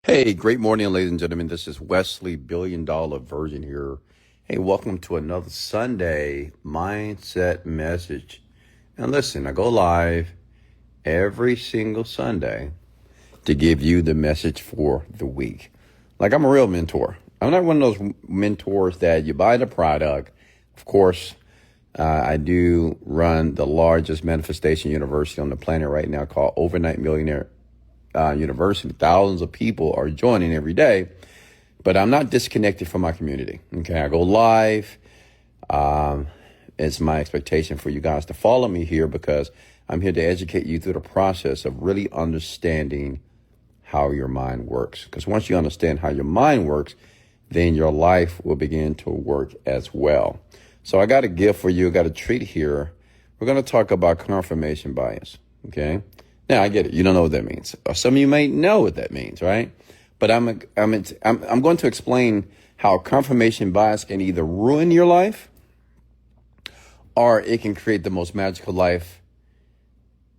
Hey, great morning, ladies and gentlemen. This is Wesley Billion-Dollar Virgin here. Hey, welcome to another Sunday mindset message. And listen, I go live every single Sunday to give you the message for the week. Like, I'm a real mentor. I'm not one of those mentors that you buy the product. Of course, I do run the largest manifestation university on the planet right now called Overnight Millionaire University. Thousands of people are joining every day, but I'm not disconnected from my community. Okay, I go live. It's my expectation for you guys to follow me here because I'm here to educate you through the process of really understanding how your mind works. Because once you understand how your mind works, then your life will begin to work as well. So I got a gift for you. I got a treat here. We're going to talk about confirmation bias. Okay. Now I get it. You don't know what that means. Or some of you may know what that means, right? But I'm going to explain how confirmation bias can either ruin your life or it can create the most magical life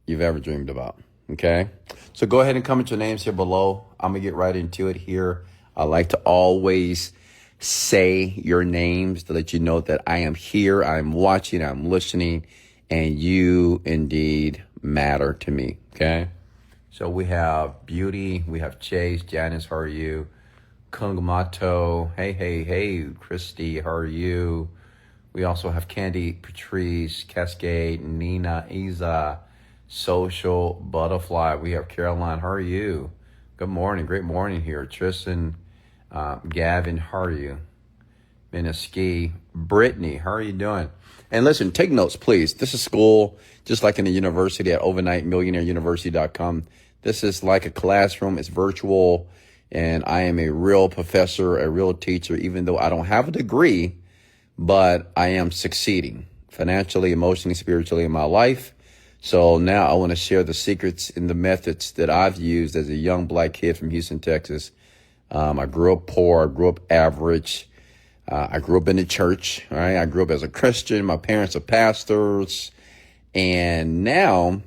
you've ever dreamed about. Okay. So go ahead and comment your names here below. I'm going to get right into it here. I like to always say your names to let you know that I am here, I'm watching, I'm listening, and you indeed matter to me. Okay. So we have Beauty, we have Chase, Janice, how are you? Kungamato, hey, Christy, how are you? We also have Candy, Patrice, Cascade, Nina, Isa, Social, Butterfly. We have Caroline, how are you? Good morning, great morning here. Tristan, Gavin, how are you? Mineski, Brittany, how are you doing? And listen, take notes, please. This is school, just like in the university at overnightmillionaireuniversity.com. This is like a classroom. It's virtual, and I am a real professor, a real teacher, even though I don't have a degree, but I am succeeding financially, emotionally, spiritually in my life. So now I want to share the secrets and the methods that I've used as a young black kid from Houston, Texas. I grew up poor, I grew up average. I grew up in the church, right? I grew up as a Christian. My parents are pastors. And now,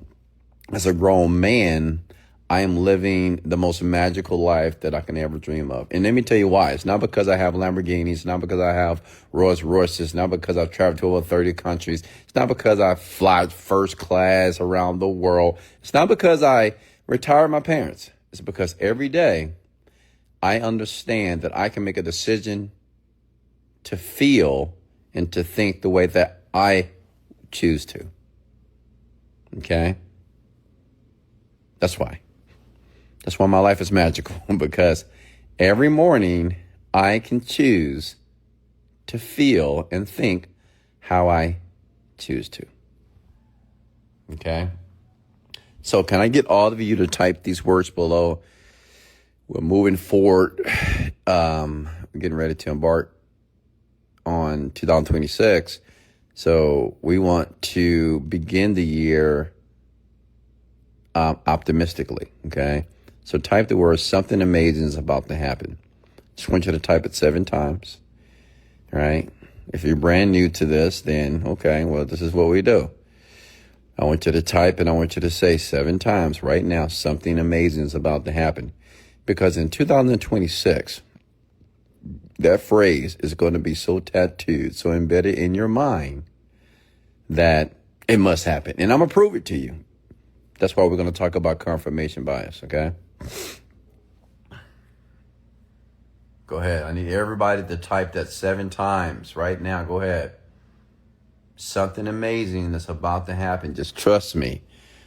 as a grown man, I am living the most magical life that I can ever dream of. And let me tell you why. It's not because I have Lamborghinis. It's not because I have Rolls Royces. It's not because I've traveled to over 30 countries. It's not because I fly first class around the world. It's not because I retired my parents. It's because every day I understand that I can make a decision to feel and to think the way that I choose to. Okay? That's why. That's why my life is magical, because every morning I can choose to feel and think how I choose to. Okay? So can I get all of you to type these words below? We're moving forward. We're getting ready to embark on 2026. So we want to begin the year optimistically, okay? So type the word something amazing is about to happen. Just want you to type it 7 times, right? If you're brand new to this, then okay, well, this is what we do. I want you to type and I want you to say 7 times right now, something amazing is about to happen. Because in 2026, that phrase is going to be so tattooed, so embedded in your mind that it must happen. And I'm going to prove it to you. That's why we're going to talk about confirmation bias, okay? Go ahead. I need everybody to type that 7 times right now. Go ahead. Something amazing that's about to happen. Just trust me.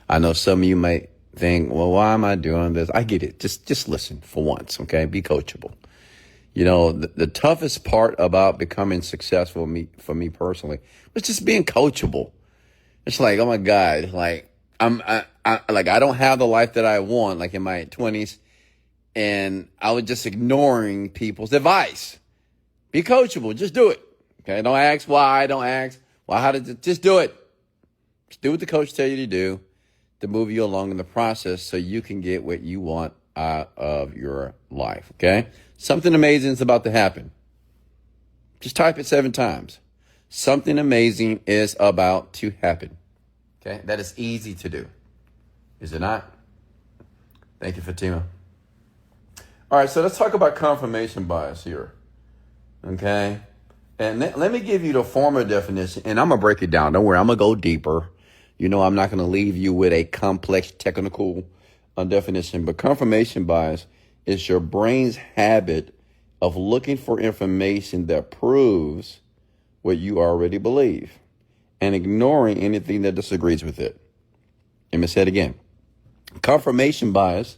I know some of you might think, well, why am I doing this? I get it. Just listen for once, okay? Be coachable. You know, the toughest part about becoming successful for me personally was just being coachable. It's like, oh my God, like I don't have the life that I want, like in my 20s, and I was just ignoring people's advice. Be coachable, just do it. Okay, don't ask why, don't ask why, how to just do it. Just do what the coach tell you to do to move you along in the process so you can get what you want out of your life. Okay? Something amazing is about to happen. Just type it 7 times. Something amazing is about to happen. Okay? That is easy to do. Is it not? Thank you, Fatima. All right, so let's talk about confirmation bias here. Okay. And let me give you the formal definition, and I'm going to break it down. Don't worry, I'm going to go deeper. You know, I'm not going to leave you with a complex technical definition, but confirmation bias is your brain's habit of looking for information that proves what you already believe and ignoring anything that disagrees with it. Let me say it again. Confirmation bias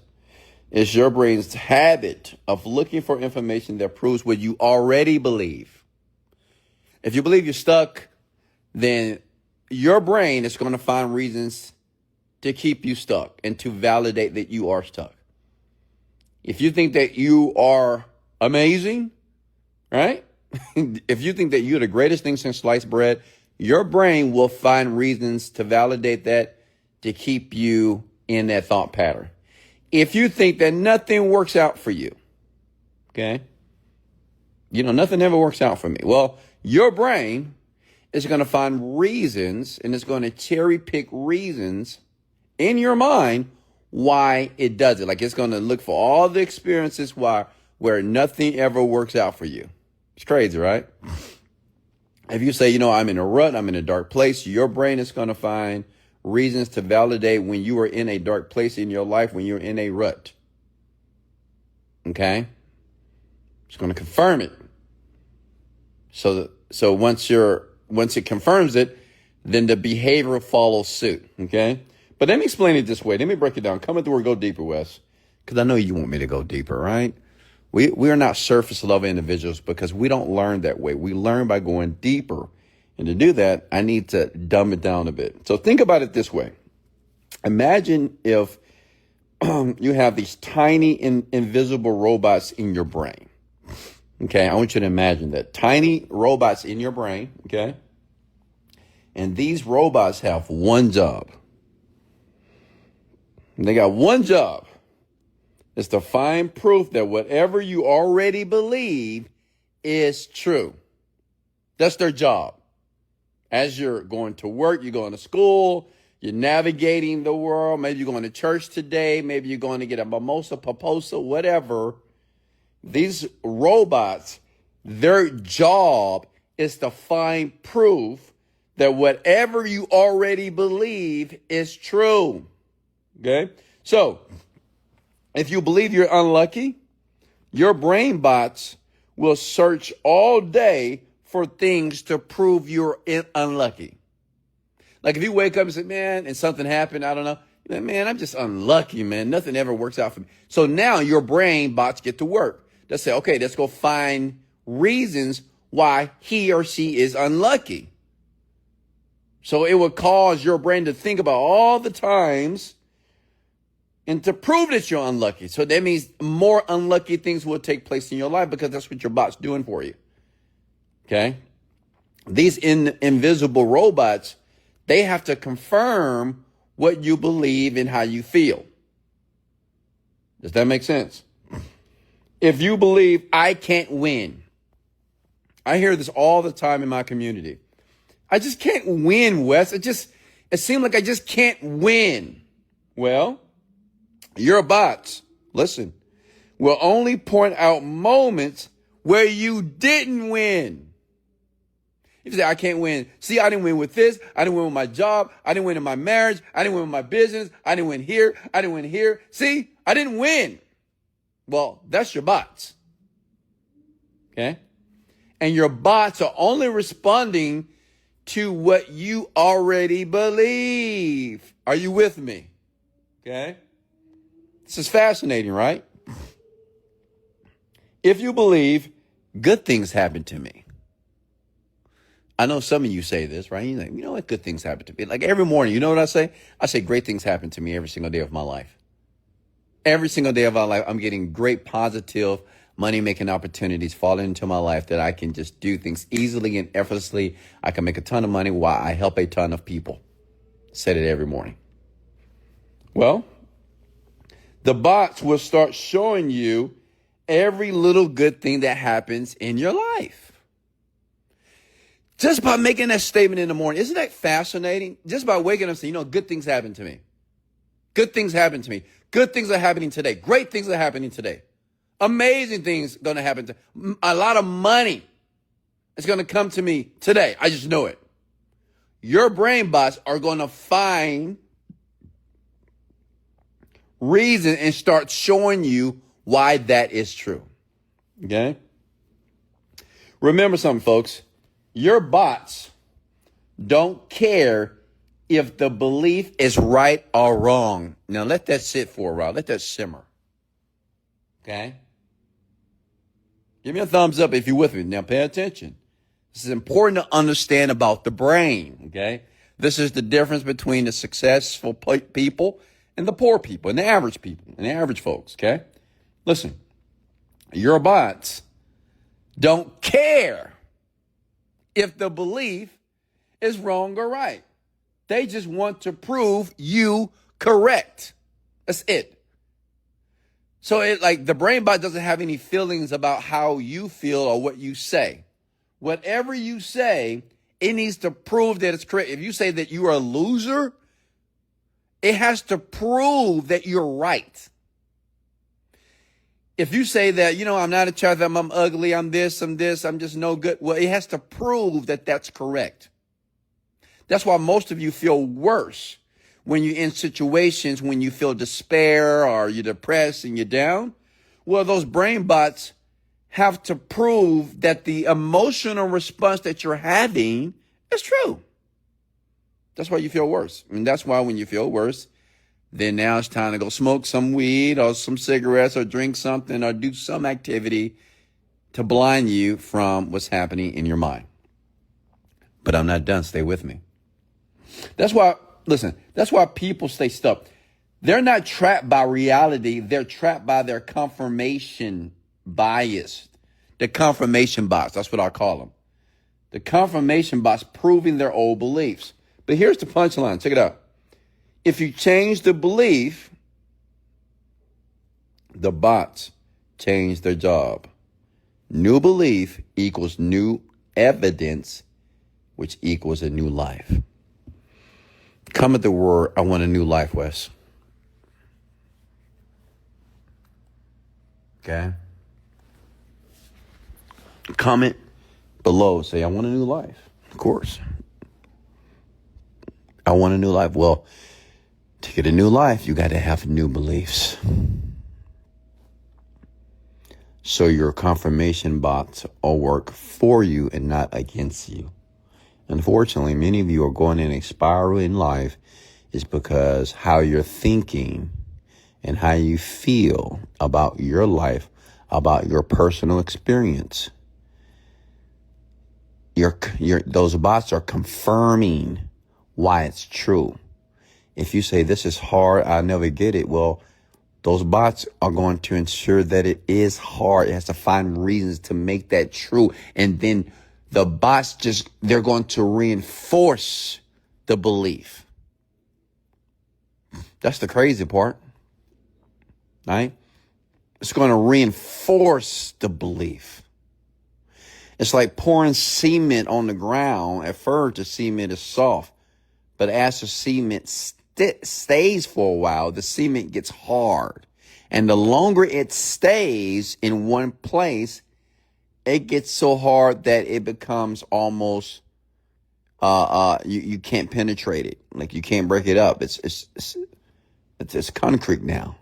is your brain's habit of looking for information that proves what you already believe. If you believe you're stuck, then your brain is going to find reasons to keep you stuck and to validate that you are stuck. If you think that you are amazing, right? If you think that you're the greatest thing since sliced bread, your brain will find reasons to validate that, to keep you in that thought pattern. If you think that nothing works out for you, okay? You know, nothing ever works out for me. Well, your brain is going to find reasons, and it's going to cherry pick reasons in your mind why it does it. Like, it's going to look for all the experiences where nothing ever works out for you. It's crazy, right? If you say, you know, I'm in a rut, I'm in a dark place, your brain is going to find reasons to validate when you are in a dark place in your life, when you're in a rut. Okay? It's going to confirm it. So once it confirms it, then the behavior follows suit. Okay? But let me explain it this way. Let me break it down. Come at the word go deeper, Wes. Because I know you want me to go deeper, right? We are not surface level individuals because we don't learn that way. We learn by going deeper. And to do that, I need to dumb it down a bit. So think about it this way. Imagine if you have these tiny invisible robots in your brain. Okay, I want you to imagine that. Tiny robots in your brain, okay? And these robots have one job. They got one job. It's to find proof that whatever you already believe is true. That's their job. As you're going to work, you're going to school, you're navigating the world, maybe you're going to church today, maybe you're going to get a mimosa, paposa, whatever. These robots, their job is to find proof that whatever you already believe is true. Okay? So, if you believe you're unlucky, your brain bots will search all day for things to prove you're unlucky. Like if you wake up and say, man, and something happened, I don't know. You're like, man, I'm just unlucky, man. Nothing ever works out for me. So now your brain bots get to work. They say, okay, let's go find reasons why he or she is unlucky. So it would cause your brain to think about all the times and to prove that you're unlucky. So that means more unlucky things will take place in your life because that's what your bot's doing for you. Okay? These invisible robots, they have to confirm what you believe and how you feel. Does that make sense? If you believe I can't win, I hear this all the time in my community. I just can't win, Wes. It seems like I just can't win. Well, your bots, listen, will only point out moments where you didn't win. You say, I can't win. See, I didn't win with this. I didn't win with my job. I didn't win in my marriage. I didn't win with my business. I didn't win here. I didn't win here. See, I didn't win. Well, that's your bots. Okay? And your bots are only responding to what you already believe. Are you with me? Okay? This is fascinating, right? If you believe good things happen to me. I know some of you say this, right? You're like, you know what? Good things happen to me. Like every morning, you know what I say? I say great things happen to me every single day of my life. Every single day of my life, I'm getting great positive money-making opportunities falling into my life that I can just do things easily and effortlessly. I can make a ton of money while I help a ton of people. Said it every morning. Well, the bots will start showing you every little good thing that happens in your life. Just by making that statement in the morning. Isn't that fascinating? Just by waking up and saying, you know, good things happen to me. Good things happen to me. Good things are happening today. Great things are happening today. Amazing things going to happen. A lot of money is going to come to me today. I just know it. Your brain bots are going to find reason and start showing you why that is true. Okay? Remember something, folks. Your bots don't care if the belief is right or wrong. Now, let that sit for a while. Let that simmer. Okay? Give me a thumbs up if you're with me. Now, pay attention. This is important to understand about the brain. Okay? This is the difference between the successful people and the poor people and the average people and the average folks. Okay? Listen, your bots don't care if the belief is wrong or right. They just want to prove you correct. That's it. So the brain bot doesn't have any feelings about how you feel or what you say. Whatever you say, it needs to prove that it's correct. If you say that you are a loser, it has to prove that you're right. If you say that, I'm not attractive, I'm ugly, I'm this, I'm just no good. Well, it has to prove that that's correct. That's why most of you feel worse when you're in situations when you feel despair or you're depressed and you're down. Well, those brain bots have to prove that the emotional response that you're having is true. That's why you feel worse. And that's why when you feel worse, then now it's time to go smoke some weed or some cigarettes or drink something or do some activity to blind you from what's happening in your mind. But I'm not done. Stay with me. That's why people stay stuck. They're not trapped by reality. They're trapped by their confirmation bias. The confirmation bots. That's what I call them. The confirmation bots proving their old beliefs. But here's the punchline. Check it out. If you change the belief, the bots change their job. New belief equals new evidence, which equals a new life. Comment the word, I want a new life, Wes. Okay? Comment below. Say, I want a new life. Of course. I want a new life. Well, to get a new life, you got to have new beliefs. So your confirmation bots will work for you and not against you. Unfortunately, many of you are going in a spiral in life is because how you're thinking and how you feel about your life, about your personal experience. Those bots are confirming why it's true. If you say this is hard, I never get it. Well, those bots are going to ensure that it is hard. It has to find reasons to make that true. And then the bots they're going to reinforce the belief. That's the crazy part, right? It's going to reinforce the belief. It's like pouring cement on the ground. At first, the cement is soft. But as the cement stays for a while, the cement gets hard. And the longer it stays in one place, it gets so hard that it becomes almost, you can't penetrate it. Like you can't break it up. It's concrete now.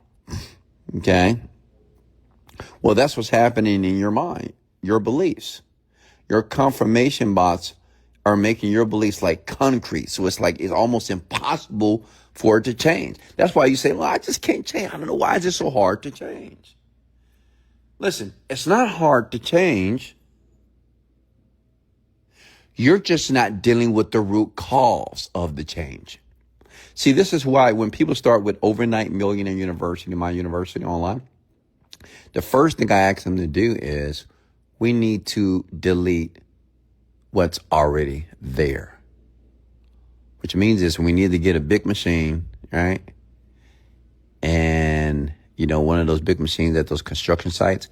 Okay. Well, that's what's happening in your mind, your beliefs. Your confirmation bots are making your beliefs like concrete. So it's almost impossible for it to change. That's why you say, well, I just can't change. I don't know why is it so hard to change. Listen, it's not hard to change. You're just not dealing with the root cause of the change. See, this is why when people start with Overnight Millionaire University, my university online, the first thing I ask them to do is we need to delete what's already there. Which means is we need to get a big machine, right? And, one of those big machines at those construction sites.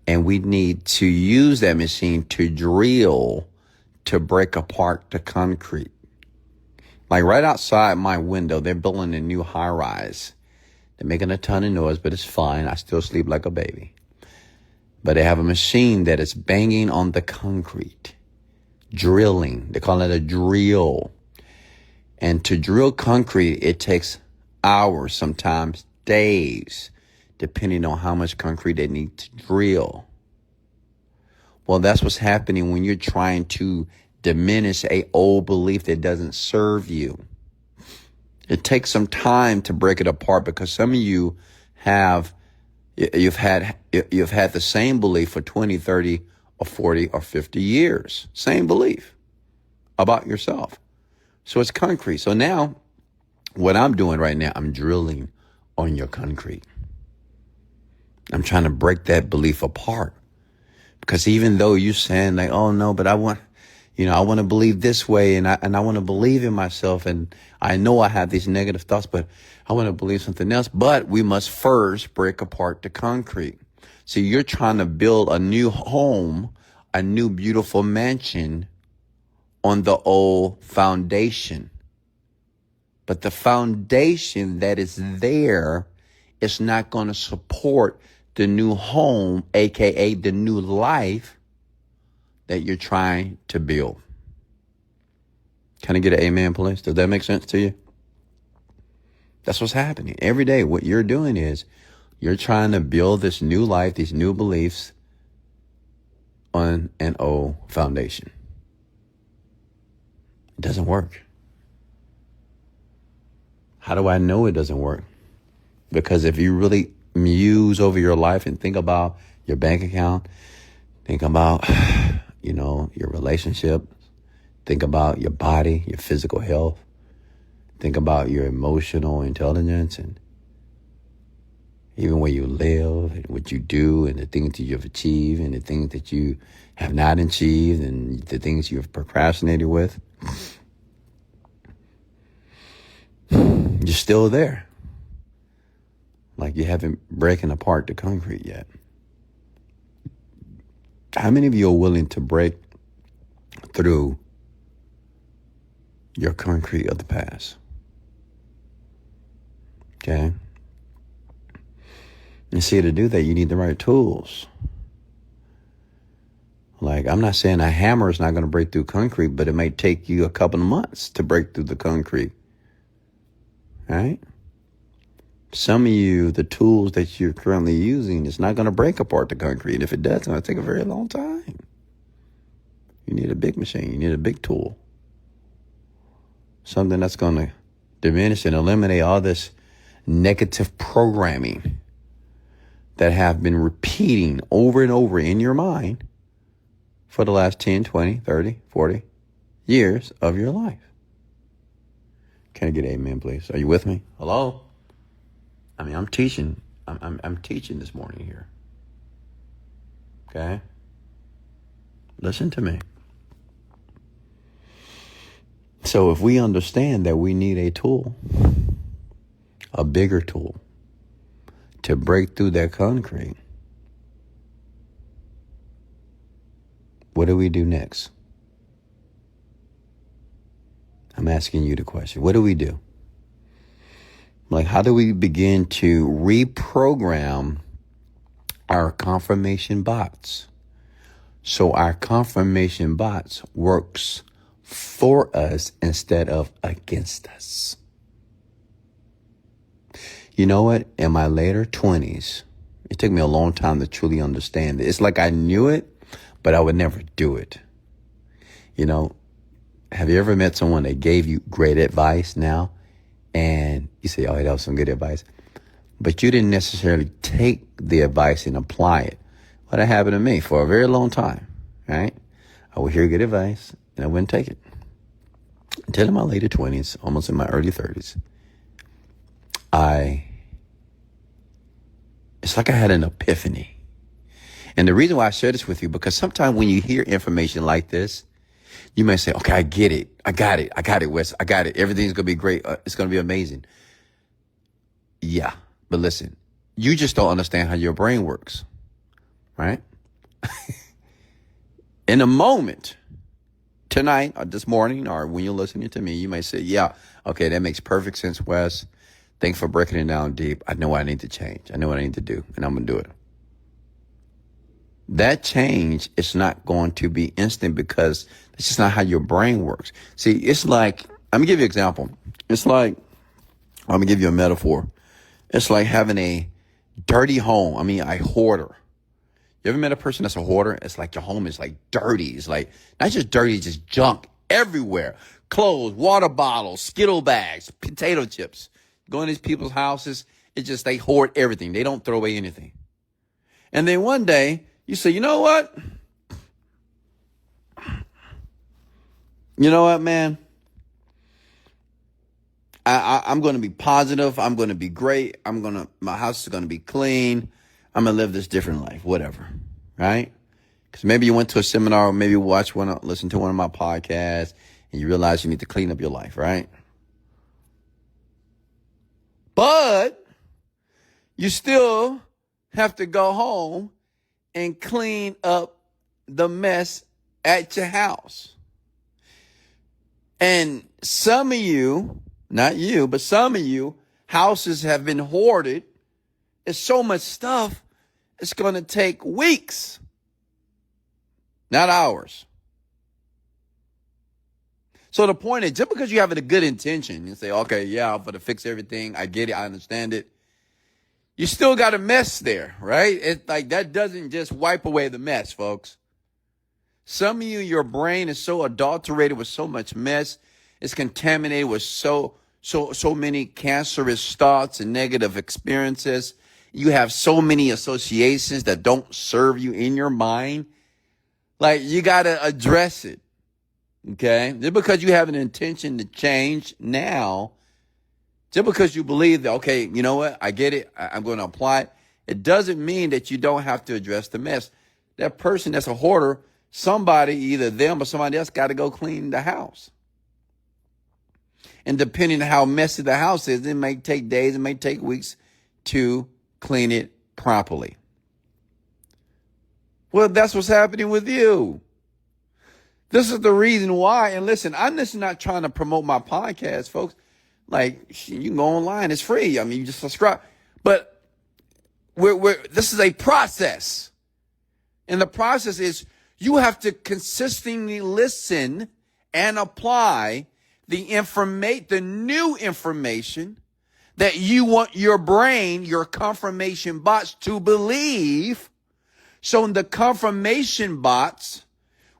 And we need to use that machine to drill to break apart the concrete. Like right outside my window, they're building a new high rise. They're making a ton of noise, but it's fine. I still sleep like a baby. But they have a machine that is banging on the concrete, drilling. They call it a drill. And to drill concrete, it takes hours, sometimes days, depending on how much concrete they need to drill. Well, that's what's happening when you're trying to diminish a old belief that doesn't serve you. It takes some time to break it apart, because some of you you've had the same belief for 20, 30, or 40, or 50 years. Same belief about yourself. So it's concrete. So now what I'm doing right now, I'm drilling on your concrete. I'm trying to break that belief apart. Because even though you're saying like, oh no, but I want to believe this way, and I want to believe in myself, and I know I have these negative thoughts, but I want to believe something else. But we must first break apart the concrete. So you're trying to build a new home, a new beautiful mansion on the old foundation. But the foundation that is there is not going to support the new home, aka the new life that you're trying to build. Can I get an amen, please? Does that make sense to you? That's what's happening. Every day, what you're doing is you're trying to build this new life, these new beliefs on an old foundation. It doesn't work. How do I know it doesn't work? Because if you really muse over your life and think about your bank account, think about, your relationship, think about your body, your physical health, think about your emotional intelligence, and even where you live and what you do and the things that you've achieved and the things that you have not achieved and the things you've procrastinated with, you're still there. Like you haven't broken apart the concrete yet. How many of you are willing to break through your concrete of the past? Okay? And see, to do that, you need the right tools. Like, I'm not saying a hammer is not going to break through concrete, but it may take you a couple of months to break through the concrete. Right? Some of you, the tools that you're currently using is not going to break apart the concrete. If it does, it's going to take a very long time. You need a big machine. You need a big tool. Something that's going to diminish and eliminate all this negative programming that have been repeating over and over in your mind for the last 10, 20, 30, 40 years of your life. Can I get an amen, please? Are you with me? Hello? I'm teaching. I'm teaching this morning here. Okay? Listen to me. So if we understand that we need a tool, a bigger tool, to break through that concrete, what do we do next? I'm asking you the question. What do we do? Like, how do we begin to reprogram our confirmation bots so our confirmation bots works for us instead of against us? You know what? In my later 20s, it took me a long time to truly understand it. It's like I knew it, but I would never do it. Have you ever met someone that gave you great advice now? And you say, oh, that was some good advice. But you didn't necessarily take the advice and apply it. Well, that happened to me for a very long time, right? I would hear good advice and I wouldn't take it. Until in my later 20s, almost in my early 30s, it's like I had an epiphany. And the reason why I share this with you, because sometimes when you hear information like this, you may say, okay, I get it. I got it, Wes. I got it. Everything's going to be great. It's going to be amazing. Yeah. But listen, you just don't understand how your brain works, right? In a moment, tonight or this morning, or when you're listening to me, you may say, yeah, okay, that makes perfect sense, Wes. Thanks for breaking it down deep. I know what I need to change. I know what I need to do, and I'm going to do it. that change is not going to be instant because that's just not how your brain works. See, it's like, let me give you an example. It's like, let me give you a metaphor. It's like having a dirty home. I mean, a hoarder. You ever met a person that's a hoarder? It's like your home is like dirty. It's like not just dirty, it's just junk everywhere. Clothes, water bottles, Skittle bags, potato chips. Go in these people's houses, it's just they hoard everything. They don't throw away anything. And then one day you say, you know what? You know what, man? I'm going to be positive. I'm going to be great. My house is going to be clean. I'm going to live this different life, whatever. Right? Because maybe you went to a seminar, or maybe listen to one of my podcasts, and you realize you need to clean up your life, right? But you still have to go home and clean up the mess at your house. And some of you, not you, but some of you, houses have been hoarded. It's so much stuff, it's going to take weeks, not hours. So the point is, just because you have a good intention, you say, okay, yeah, I'm going to fix everything. I get it. I understand it. You still got a mess there, right? It's like that doesn't just wipe away the mess, folks. Some of you, your brain is so adulterated with so much mess. It's contaminated with so many cancerous thoughts and negative experiences. You have so many associations that don't serve you in your mind. Like, you got to address it. Okay? Just because you have an intention to change now, just because you believe that, okay, you know what? I get it. I'm going to apply it. It doesn't mean that you don't have to address the mess. That person that's a hoarder, somebody, either them or somebody else, got to go clean the house. And depending on how messy the house is, it may take days, it may take weeks to clean it properly. Well, that's what's happening with you. This is the reason why. And listen, I'm just not trying to promote my podcast, folks. Like, you can go online. It's free. I mean, you just subscribe. But this is a process. And the process is you have to consistently listen and apply the new information that you want your brain, your confirmation bots to believe. So the confirmation bots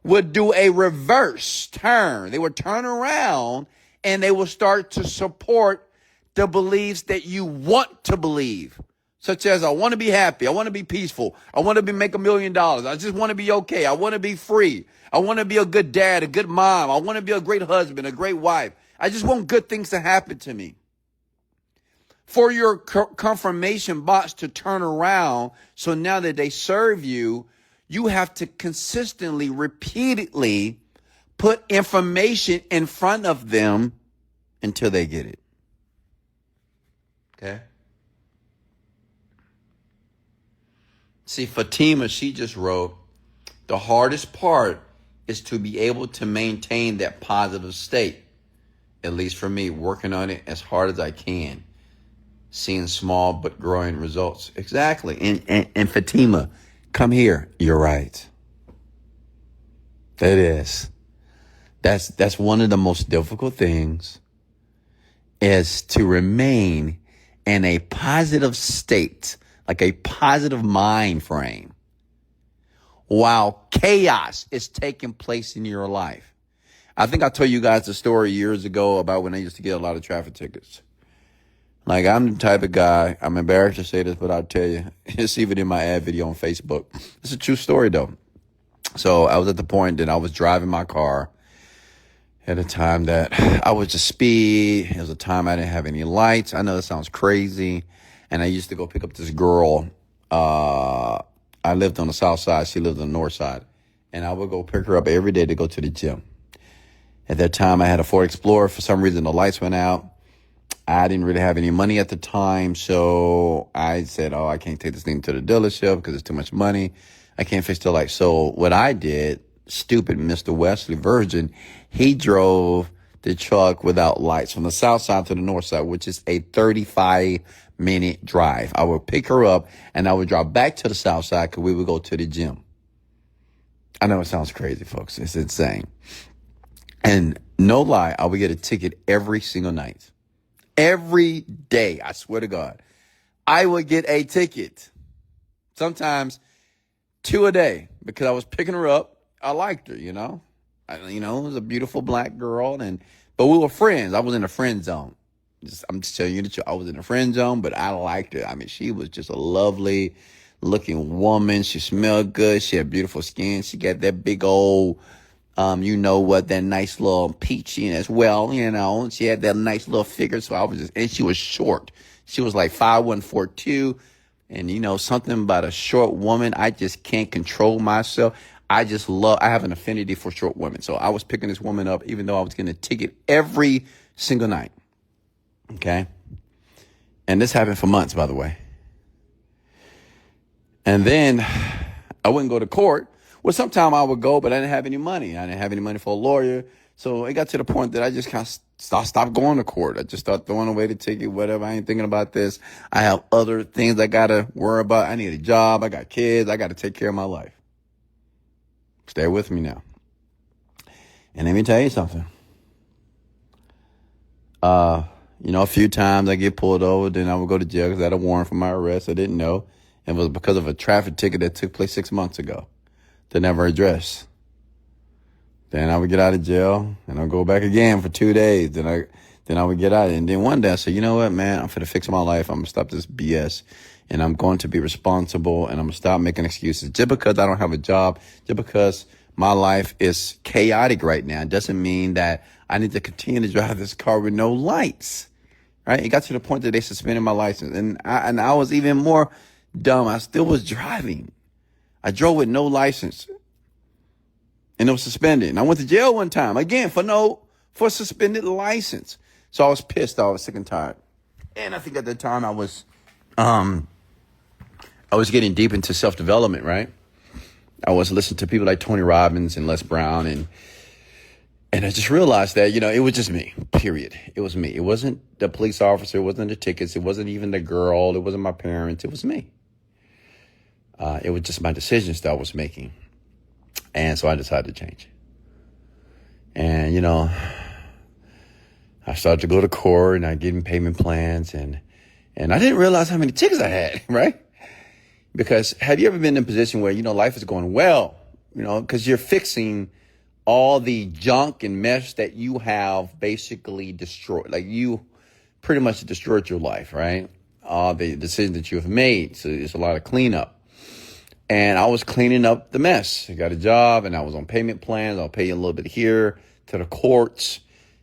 would do a reverse turn. They would turn around and they will start to support the beliefs that you want to believe. Such as, I want to be happy. I want to be peaceful. I want to make $1 million. I just want to be okay. I want to be free. I want to be a good dad, a good mom. I want to be a great husband, a great wife. I just want good things to happen to me. For your confirmation bots to turn around, so now that they serve you, you have to consistently, repeatedly put information in front of them until they get it. Okay? See, Fatima, she just wrote, the hardest part is to be able to maintain that positive state. At least for me, working on it as hard as I can. Seeing small but growing results. Exactly. And Fatima, come here. You're right. It is. That's one of the most difficult things, is to remain in a positive state, like a positive mind frame, while chaos is taking place in your life. I think I told you guys the story years ago about when I used to get a lot of traffic tickets. Like, I'm the type of guy, I'm embarrassed to say this, but I'll tell you, it's even in my ad video on Facebook. It's a true story, though. So I was at the point that I was driving my car at a time that I was just speed. It was a time I didn't have any lights. I know that sounds crazy. And I used to go pick up this girl. I lived on the south side. She lived on the north side. And I would go pick her up every day to go to the gym. At that time, I had a Ford Explorer. For some reason, the lights went out. I didn't really have any money at the time, so I said, I can't take this thing to the dealership because it's too much money. I can't fix the lights. So what I did, stupid Mr. Wesley Virgin, he drove the truck without lights from the south side to the north side, which is a 35-minute drive. I would pick her up, and I would drive back to the south side because we would go to the gym. I know it sounds crazy, folks. It's insane. And no lie, I would get a ticket every single night. Every day, I swear to God. I would get a ticket. Sometimes 2 a day because I was picking her up. I liked her, you know. It was a beautiful black girl, but we were friends. I was in a friend zone. I'm just telling you the truth. I was in a friend zone, but I liked her. I mean, she was just a lovely looking woman. She smelled good. She had beautiful skin. She got that big old, that nice little peachy as well, She had that nice little figure. So and she was short. She was like 5'1", 4'2". And something about a short woman, I just can't control myself. I have an affinity for short women. So I was picking this woman up, even though I was getting a ticket every single night. Okay. And this happened for months, by the way. And then I wouldn't go to court. Well, sometime I would go, but I didn't have any money. I didn't have any money for a lawyer. So it got to the point that I just kind of stopped going to court. I just started throwing away the ticket, whatever. I ain't thinking about this. I have other things I got to worry about. I need a job. I got kids. I got to take care of my life. Stay with me now. And let me tell you something. A few times I get pulled over, then I would go to jail because I had a warrant for my arrest. I didn't know. It was because of a traffic ticket that took place 6 months ago. They never addressed. Then I would get out of jail and I'll go back again for 2 days. Then I would get out. And then one day I said, you know what, man, I'm finna fix my life. I'm gonna stop this BS and I'm going to be responsible and I'm gonna stop making excuses. Just because I don't have a job, just because my life is chaotic right now, doesn't mean that I need to continue to drive this car with no lights. Right? It got to the point that they suspended my license. And I was even more dumb. I still was driving. I drove with no license. And it was suspended. And I went to jail one time, again, for suspended license. So I was pissed. I was sick and tired. And I think at the time I was getting deep into self-development, right? I was listening to people like Tony Robbins and Les Brown. And I just realized that, it was just me, period. It was me. It wasn't the police officer. It wasn't the tickets. It wasn't even the girl. It wasn't my parents. It was me. It was just my decisions that I was making. And so I decided to change. And, I started to go to court and I get in payment plans and I didn't realize how many tickets I had, right? Because have you ever been in a position where, life is going well, because you're fixing all the junk and mess that you have basically destroyed. Like you pretty much destroyed your life, right? All the decisions that you have made. So it's a lot of cleanup. And I was cleaning up the mess. I got a job and I was on payment plans. I'll pay you a little bit here to the courts.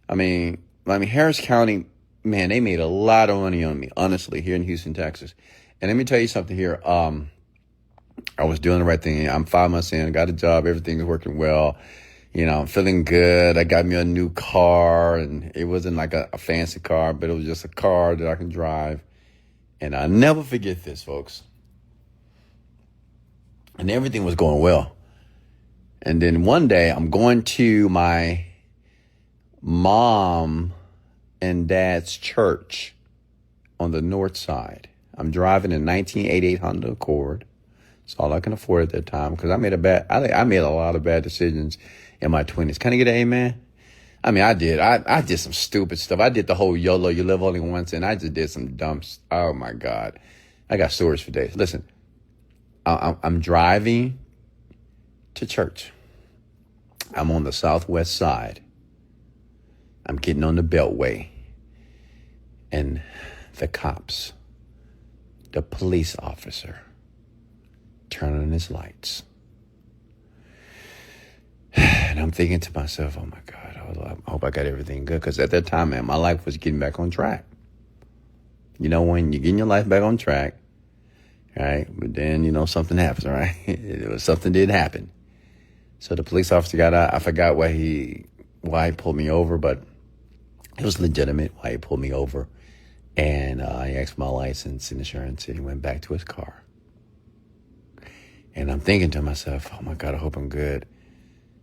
I mean, Harris County, man, they made a lot of money on me, honestly, here in Houston, Texas. And let me tell you something here. I was doing the right thing. I'm 5 months in, got a job. Everything is working well. I'm feeling good. I got me a new car and it wasn't like a fancy car, but it was just a car that I can drive. And I'll never forget this, folks. And everything was going well. And then one day I'm going to my mom and dad's church on the north side. I'm driving a 1988 Honda Accord. It's all I can afford at that time because I made a lot of bad decisions in my 20s. Can I get an amen? I mean, I did. I did some stupid stuff. I did the whole YOLO, you live only once, and I just did some dumb stuff. Oh, my God. I got stories for days. Listen, I'm driving to church. I'm on the southwest side. I'm getting on the Beltway. And the cops, the police officer, turn on his lights. And I'm thinking to myself, oh, my God, I hope I got everything good. Because at that time, man, my life was getting back on track. When you're getting your life back on track, right? But then, something happens, right? Something did happen. So the police officer got out. I forgot why he pulled me over, but it was legitimate why he pulled me over. And he asked for my license and insurance, and he went back to his car. And I'm thinking to myself, oh, my God, I hope I'm good.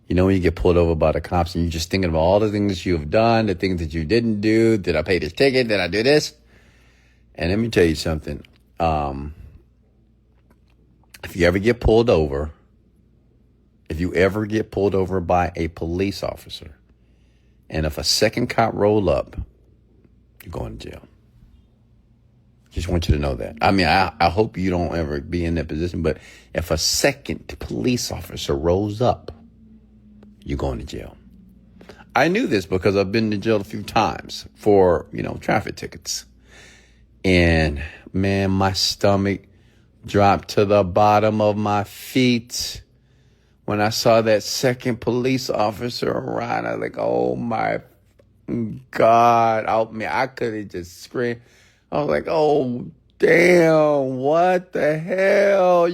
When you get pulled over by the cops and you're just thinking of all the things you have done, the things that you didn't do. Did I pay this ticket? Did I do this? And let me tell you something. If you ever get pulled over If you ever get pulled over by a police officer, and if a second cop roll up, you're going to jail. Just want you to know that. I mean, I hope you don't ever be in that position, but if a second police officer rolls up, you're going to jail. I knew this because I've been to jail a few times for, traffic tickets. And man, my stomach dropped to the bottom of my feet when I saw that second police officer arrive. I was like, oh my God. I could have just screamed. I was like, oh, damn, what the hell?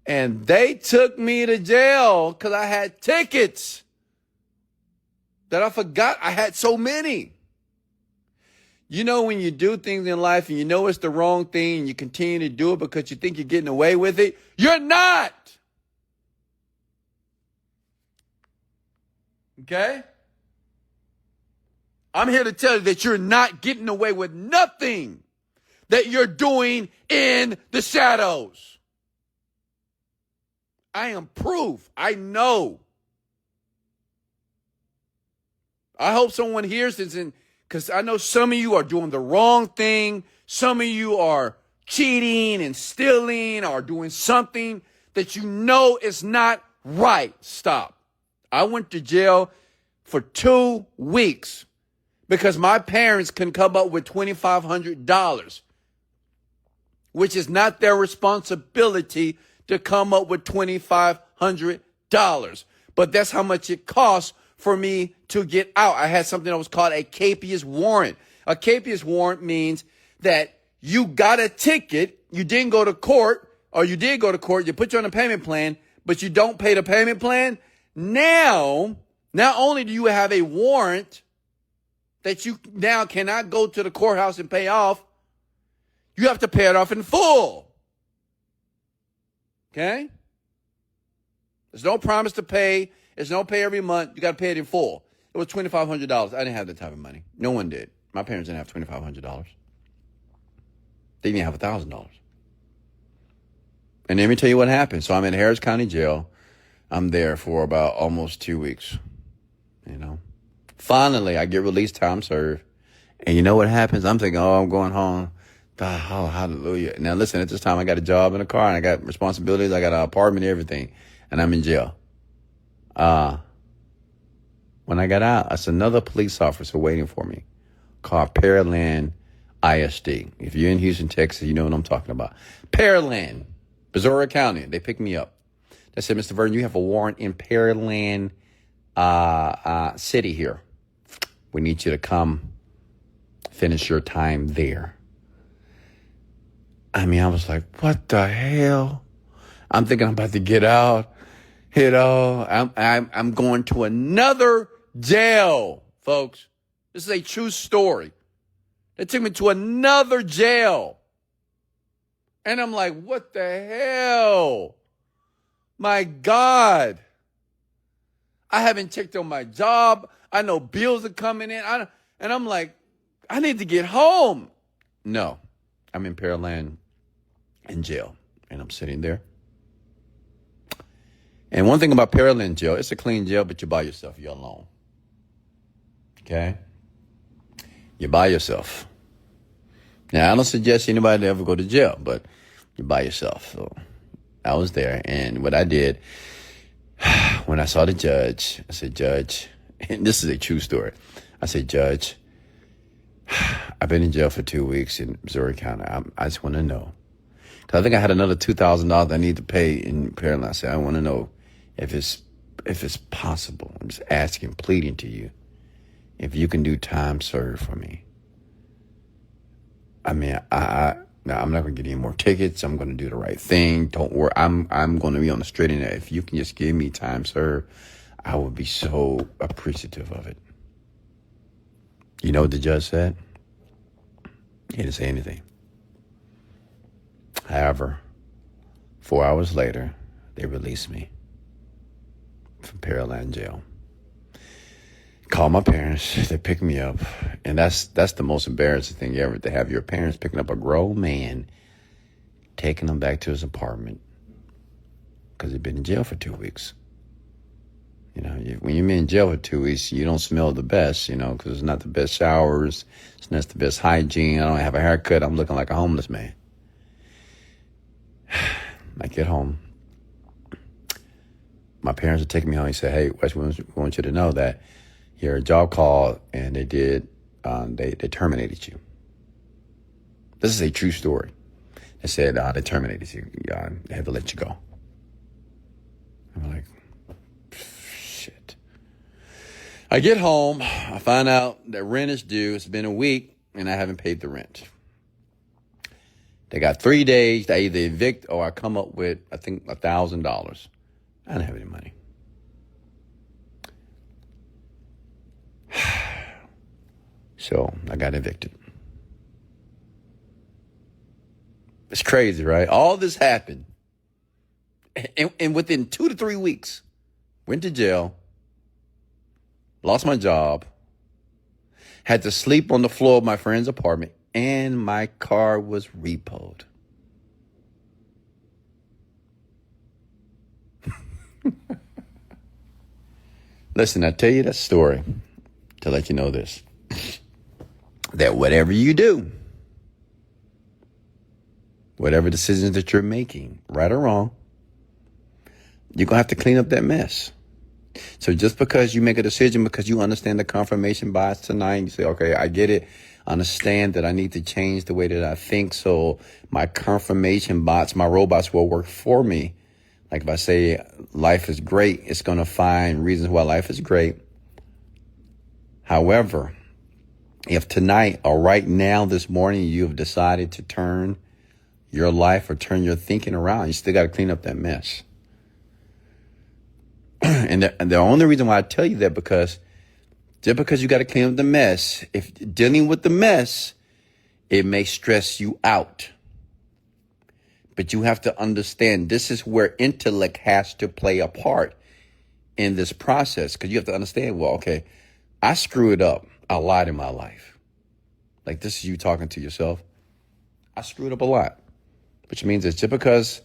And they took me to jail because I had tickets that I forgot I had so many. When you do things in life and you know it's the wrong thing and you continue to do it because you think you're getting away with it, you're not. Okay? I'm here to tell you that you're not getting away with nothing that you're doing in the shadows. I am proof. I know. I hope someone hears this, because I know some of you are doing the wrong thing. Some of you are cheating and stealing or doing something that you know is not right. Stop. I went to jail for 2 weeks because my parents couldn't come up with $2,500, which is not their responsibility to come up with $2,500. But that's how much it costs for me to get out. I had something that was called a capias warrant. A capias warrant means that you got a ticket, you didn't go to court, or you did go to court, you put you on a payment plan, but you don't pay the payment plan. Now, not only do you have a warrant that you now cannot go to the courthouse and pay off, you have to pay it off in full. Okay? There's no promise to pay. There's no pay every month. You got to pay it in full. It was $2,500. I didn't have that type of money. No one did. My parents didn't have $2,500. They didn't have $1,000. And let me tell you what happened. So I'm in Harris County Jail. I'm there for about almost 2 weeks. Finally, I get released, time served. And you know what happens? I'm thinking, I'm going home. Oh, hallelujah. Now, listen, at this time, I got a job in a car, and I got responsibilities. I got an apartment, everything. And I'm in jail. When I got out, it's another police officer waiting for me called Pearland ISD. If you're in Houston, Texas, you know what I'm talking about. Pearland, Missouri County. They picked me up. They said, Mr. Virgin, you have a warrant in Pearland City here. We need you to come finish your time there. I was like, what the hell? I'm thinking I'm about to get out. I'm going to another jail, folks. This is a true story. They took me to another jail. And I'm like, what the hell? My God. I haven't checked on my job. I know bills are coming in. And I'm like, I need to get home. No, I'm in Pearland in jail. And I'm sitting there. And one thing about Pearland jail, it's a clean jail, but you're by yourself. You're alone. Okay? You're by yourself. Now, I don't suggest anybody to ever go to jail, but you're by yourself. So I was there. And what I did, when I saw the judge, I said, Judge, and this is a true story. I said, Judge, I've been in jail for 2 weeks in Missouri County. I just want to know. Because I think I had another $2,000 I need to pay in Pearland. I said, I want to know if it's possible. I'm just asking, pleading to you, if you can do time served for me. I'm not going to get any more tickets. I'm going to do the right thing. Don't worry. I'm going to be on the straight and narrow. If you can just give me time served, I would be so appreciative of it. You know what the judge said? He didn't say anything. However, 4 hours later, they released me from Pearland jail. Called my parents. They picked me up. And that's the most embarrassing thing ever, to have your parents picking up a grown man, taking him back to his apartment, because he'd been in jail for 2 weeks. When you're in jail for 2 weeks, you don't smell the best, because it's not the best showers. It's not the best hygiene. I don't have a haircut. I'm looking like a homeless man. I get home. My parents are taking me home. He said, hey, Wes, we want you to know that your job called and they terminated you. This is a true story. They said, they terminated you. They had to let you go. I'm like, shit. I get home. I find out that rent is due. It's been a week and I haven't paid the rent. They got 3 days to either evict or I come up with, I think, $1,000. I don't have any money. So I got evicted. It's crazy, right? All this happened. And within 2 to 3 weeks, went to jail, lost my job, had to sleep on the floor of my friend's apartment, and my car was repoed. Listen, I tell you that story to let you know this. That whatever you do, whatever decisions that you're making, right or wrong, you're going to have to clean up that mess. So just because you make a decision, because you understand the confirmation bias tonight, you say, okay, I get it. I understand that I need to change the way that I think so my confirmation bots, my robots will work for me. Like if I say life is great, it's going to find reasons why life is great. However, if tonight or right now, this morning, you have decided to turn your life or turn your thinking around, you still got to clean up that mess. And the only reason why I tell you that, because just because you got to clean up the mess, if dealing with the mess, it may stress you out. But you have to understand this is where intellect has to play a part in this process. Because you have to understand, well, okay, I screwed up a lot in my life. Like this is you talking to yourself. I screwed up a lot. Which means it's just because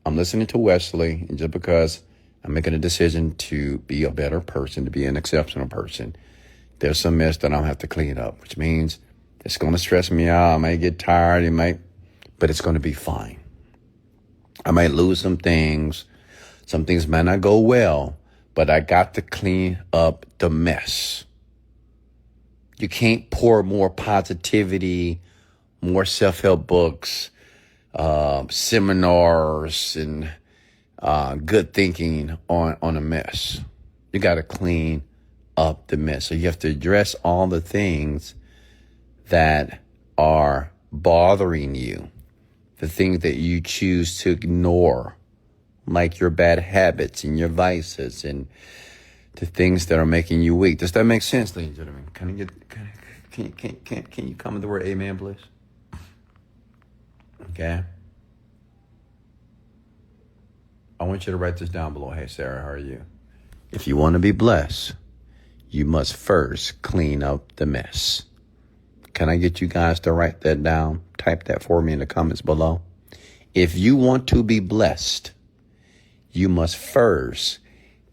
I'm listening to Wesley and just because I'm making a decision to be a better person, to be an exceptional person, there's some mess that I don't have to clean up, which means it's going to stress me out. I might get tired. But it's going to be fine. I might lose some things. Some things might not go well, but I got to clean up the mess. You can't pour more positivity, more self-help books, seminars, and good thinking on a mess. You got to clean up the mess. So you have to address all the things that are bothering you, the things that you choose to ignore, like your bad habits and your vices and the things that are making you weak. Does that make sense, ladies and gentlemen? Can you comment the word amen, please? Okay. I want you to write this down below. Hey, Sarah, how are you? If you want to be blessed, you must first clean up the mess. Can I get you guys to write that down? Type that for me in the comments below. If you want to be blessed, you must first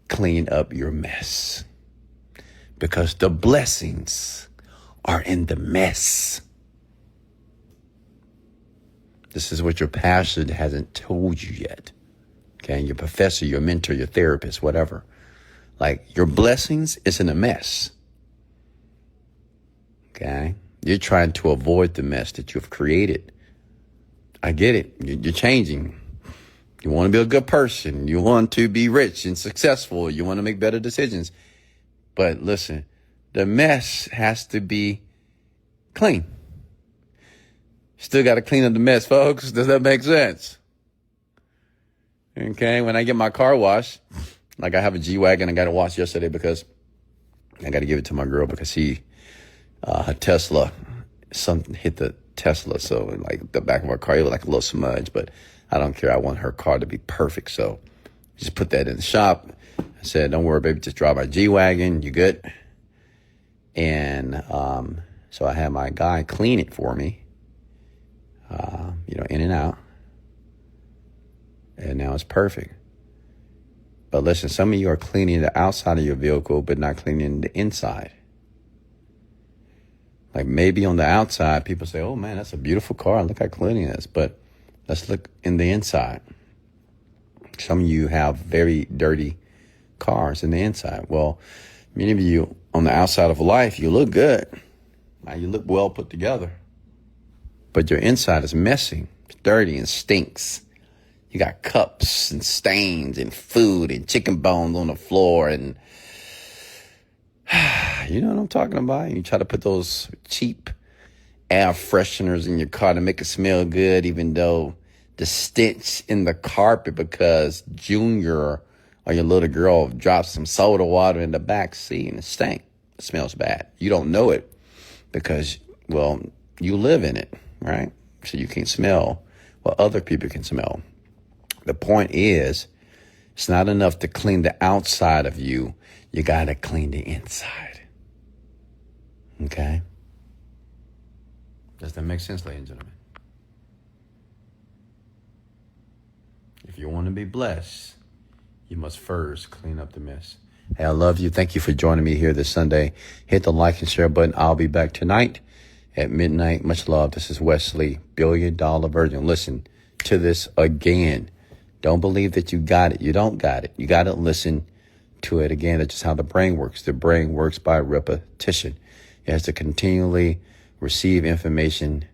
clean up your mess. Because the blessings are in the mess. This is what your pastor hasn't told you yet. Okay, your professor, your mentor, your therapist, whatever. Like your blessings is in a mess. Okay, you're trying to avoid the mess that you've created. I get it. You're changing. You want to be a good person. You want to be rich and successful. You want to make better decisions. But listen, the mess has to be clean. Still got to clean up the mess, folks. Does that make sense? Okay, when I get my car washed, like I have a G-Wagon, I got it washed yesterday because I got to give it to my girl because her Tesla, something hit the Tesla. So like the back of her car, it looked like a little smudge, but I don't care. I want her car to be perfect. So just put that in the shop. I said, don't worry, baby, just drive my G-Wagon. You good? And so I had my guy clean it for me, in and out. And now it's perfect. But listen, some of you are cleaning the outside of your vehicle, but not cleaning the inside. Like maybe on the outside, people say, oh man, that's a beautiful car. Look how clean it is. But let's look in the inside. Some of you have very dirty cars in the inside. Well, many of you on the outside of life, you look good. You look well put together. But your inside is messy, it's dirty and stinks. You got cups and stains and food and chicken bones on the floor. And you know what I'm talking about? You try to put those cheap air fresheners in your car to make it smell good, even though the stench in the carpet because Junior or your little girl dropped some soda water in the back seat and it stank. It smells bad. You don't know it because, well, you live in it, right? So you can't smell what other people can smell. The point is, it's not enough to clean the outside of you. You got to clean the inside. Okay? Does that make sense, ladies and gentlemen? If you want to be blessed, you must first clean up the mess. Hey, I love you. Thank you for joining me here this Sunday. Hit the like and share button. I'll be back tonight at midnight. Much love. This is Wesley, $1 Billion Virgin. Listen to this again. Don't believe that you got it. You don't got it. You got to listen to it again. That's just how the brain works. The brain works by repetition. It has to continually receive information,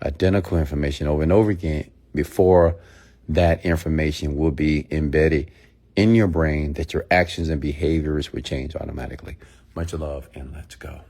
identical information over and over again before that information will be embedded in your brain that your actions and behaviors will change automatically. Much love and let's go.